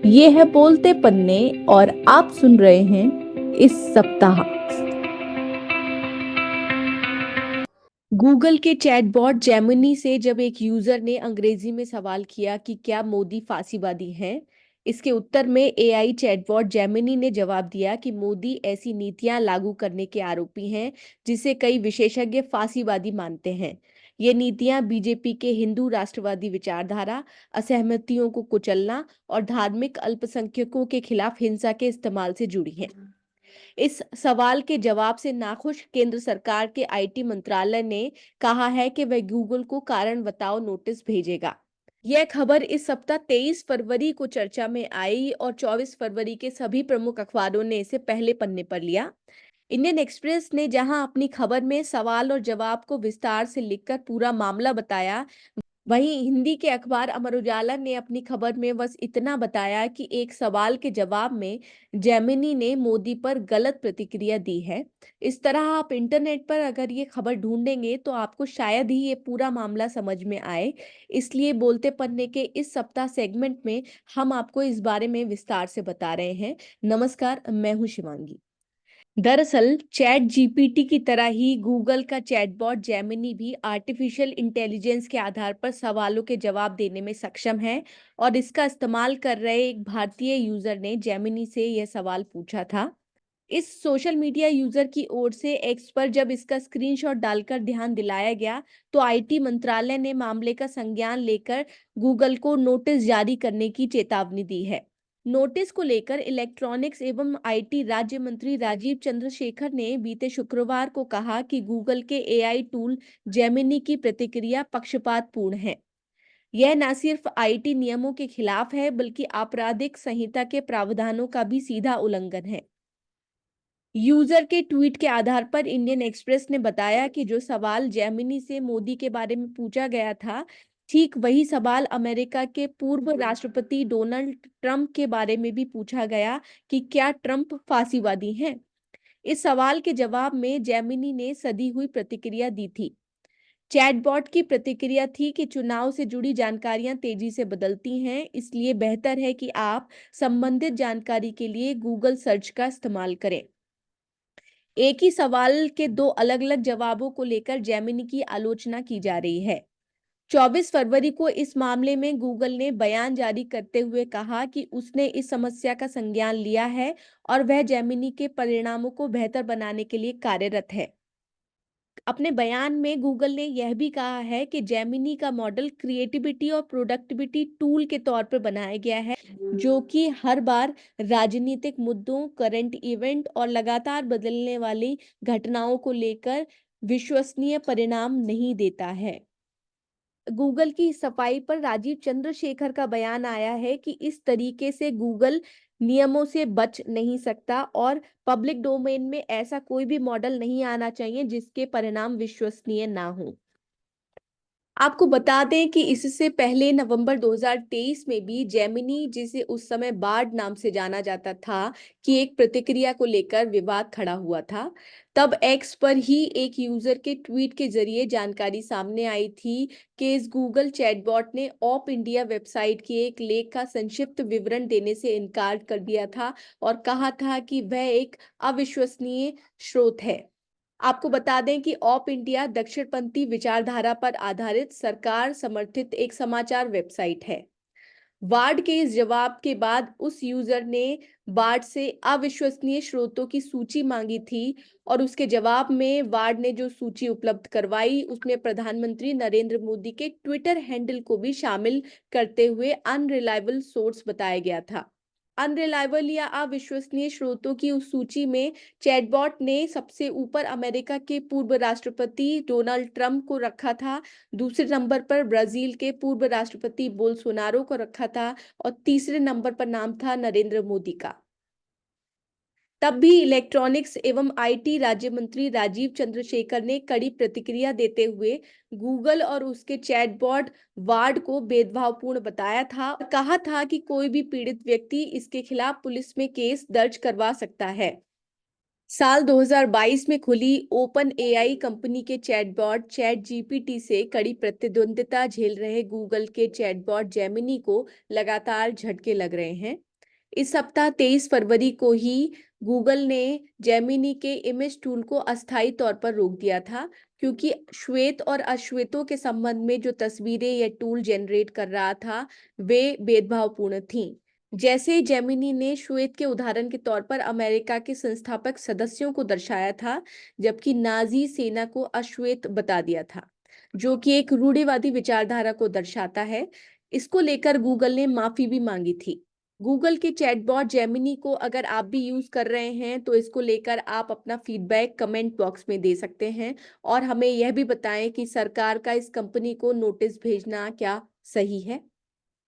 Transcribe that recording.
ये है बोलते पन्ने और आप सुन रहे हैं इस सप्ताह। गूगल के चैटबॉट जेमिनी से जब एक यूजर ने अंग्रेजी में सवाल किया कि क्या मोदी फांसीवादी हैं, इसके उत्तर में एआई चैटबॉट जेमिनी ने जवाब दिया कि मोदी ऐसी नीतियां लागू करने के आरोपी हैं जिसे कई विशेषज्ञ फांसीवादी मानते हैं। ये नीतियां बीजेपी के हिंदू राष्ट्रवादी विचारधारा, असहमतियों को कुचलना और धार्मिक अल्पसंख्यकों के खिलाफ हिंसा के इस्तेमाल से जुड़ी हैं। इस सवाल के जवाब से नाखुश केंद्र सरकार के आईटी मंत्रालय ने कहा है कि वह गूगल को कारण बताओ नोटिस भेजेगा। यह खबर इस सप्ताह 23 फरवरी को चर्चा में आई और 24 फरवरी के सभी प्रमुख अखबारों ने इसे पहले पन्ने पर लिया। इंडियन एक्सप्रेस ने जहां अपनी खबर में सवाल और जवाब को विस्तार से लिखकर पूरा मामला बताया, वहीं हिंदी के अखबार अमर उजाला ने अपनी खबर में बस इतना बताया कि एक सवाल के जवाब में जेमिनी ने मोदी पर गलत प्रतिक्रिया दी है। इस तरह आप इंटरनेट पर अगर ये खबर ढूंढेंगे तो आपको शायद ही ये पूरा मामला समझ में आए। इसलिए बोलते पन्ने के इस सप्ताह सेगमेंट में हम आपको इस बारे में विस्तार से बता रहे हैं। नमस्कार, मैं हूं शिवांगी। दरअसल चैट जीपीटी की तरह ही गूगल का चैटबॉट जेमिनी भी आर्टिफिशियल इंटेलिजेंस के आधार पर सवालों के जवाब देने में सक्षम है और इसका इस्तेमाल कर रहे एक भारतीय यूजर ने जेमिनी से यह सवाल पूछा था। इस सोशल मीडिया यूजर की ओर से एक्स पर जब इसका स्क्रीनशॉट डालकर ध्यान दिलाया गया तो आईटी मंत्रालय ने मामले का संज्ञान लेकर गूगल को नोटिस जारी करने की चेतावनी दी है। नोटिस को लेकर इलेक्ट्रॉनिक्स एवं आईटी राज्य मंत्री राजीव चंद्रशेखर ने बीते शुक्रवार को कहा कि गूगल के एआई टूल जेमिनी की प्रतिक्रिया पक्षपातपूर्ण है। यह न सिर्फ आईटी नियमों के खिलाफ है बल्कि आपराधिक संहिता के प्रावधानों का भी सीधा उल्लंघन है। यूजर के ट्वीट के आधार पर इंडियन एक्सप्रेस ने बताया कि जो सवाल जेमिनी से मोदी के बारे में पूछा गया था, ठीक वही सवाल अमेरिका के पूर्व राष्ट्रपति डोनाल्ड ट्रंप के बारे में भी पूछा गया कि क्या ट्रंप फांसीवादी हैं। इस सवाल के जवाब में जेमिनी ने सधी हुई प्रतिक्रिया दी थी। चैटबॉट की प्रतिक्रिया थी कि चुनाव से जुड़ी जानकारियां तेजी से बदलती हैं, इसलिए बेहतर है कि आप संबंधित जानकारी के लिए गूगल सर्च का इस्तेमाल करें। एक ही सवाल के दो अलग-अलग जवाबों को लेकर जेमिनी की आलोचना की जा रही है। 24 फरवरी को इस मामले में गूगल ने बयान जारी करते हुए कहा कि उसने इस समस्या का संज्ञान लिया है और वह जेमिनी के परिणामों को बेहतर बनाने के लिए कार्यरत है। अपने बयान में गूगल ने यह भी कहा है कि जेमिनी का मॉडल क्रिएटिविटी और प्रोडक्टिविटी टूल के तौर पर बनाया गया है, जो कि हर बार राजनीतिक मुद्दों, करंट इवेंट और लगातार बदलने वाली घटनाओं को लेकर विश्वसनीय परिणाम नहीं देता है। गूगल की सफाई पर राजीव चंद्रशेखर का बयान आया है कि इस तरीके से गूगल नियमों से बच नहीं सकता और पब्लिक डोमेन में ऐसा कोई भी मॉडल नहीं आना चाहिए जिसके परिणाम विश्वसनीय ना हो। आपको बता दें कि इससे पहले नवंबर 2023 में भी जेमिनी, जिसे उस समय बार्ड नाम से जाना जाता था, की एक प्रतिक्रिया को लेकर विवाद खड़ा हुआ था। तब एक्स पर ही एक यूजर के ट्वीट के जरिए जानकारी सामने आई थी कि इस गूगल चैटबॉट ने ऑप इंडिया वेबसाइट के एक लेख का संक्षिप्त विवरण देने से इनकार कर दिया था और कहा था कि वह एक अविश्वसनीय स्रोत है। आपको बता दें कि ऑप इंडिया दक्षिणपंथी विचारधारा पर आधारित सरकार समर्थित एक समाचार वेबसाइट है। वार्ड के इस जवाब के बाद उस यूजर ने वार्ड से अविश्वसनीय स्रोतों की सूची मांगी थी और उसके जवाब में वार्ड ने जो सूची उपलब्ध करवाई उसमें प्रधानमंत्री नरेंद्र मोदी के ट्विटर हैंडल को भी शामिल करते हुए अनरिलायबल सोर्स बताया गया था। अनरिलायबल या अविश्वसनीय स्रोतों की उस सूची में चैटबॉट ने सबसे ऊपर अमेरिका के पूर्व राष्ट्रपति डोनाल्ड ट्रंप को रखा था, दूसरे नंबर पर ब्राजील के पूर्व राष्ट्रपति बोल्सोनारो को रखा था और तीसरे नंबर पर नाम था नरेंद्र मोदी का। तब भी इलेक्ट्रॉनिक्स एवं आईटी राज्य मंत्री राजीव चंद्रशेखर ने कड़ी प्रतिक्रिया देते हुए गूगल और उसके चैटबॉट वार्ड को भेदभावपूर्ण बताया था और कहा था कि कोई भी पीड़ित व्यक्ति इसके खिलाफ पुलिस में केस दर्ज करवा सकता है। साल 2022 में खुली ओपन एआई कंपनी के चैटबॉट चैट जीपीटी से कड़ी प्रतिद्वंदिता झेल रहे गूगल के चैटबॉट जेमिनी को लगातार झटके लग रहे हैं। इस सप्ताह 23 फरवरी को ही गूगल ने जेमिनी के इमेज टूल को अस्थायी तौर पर रोक दिया था, क्योंकि श्वेत और अश्वेतों के संबंध में जो तस्वीरें यह टूल जनरेट कर रहा था वे भेदभावपूर्ण थीं। जैसे ही जेमिनी ने श्वेत के उदाहरण के तौर पर अमेरिका के संस्थापक सदस्यों को दर्शाया था, जबकि नाजी सेना को अश्वेत बता दिया था, जो कि एक रूढ़िवादी विचारधारा को दर्शाता है। इसको लेकर गूगल ने माफी भी मांगी थी। गूगल के चैटबॉट जेमिनी को अगर आप भी यूज कर रहे हैं तो इसको लेकर आप अपना फीडबैक कमेंट बॉक्स में दे सकते हैं, और हमें यह भी बताएं कि सरकार का इस कंपनी को नोटिस भेजना क्या सही है।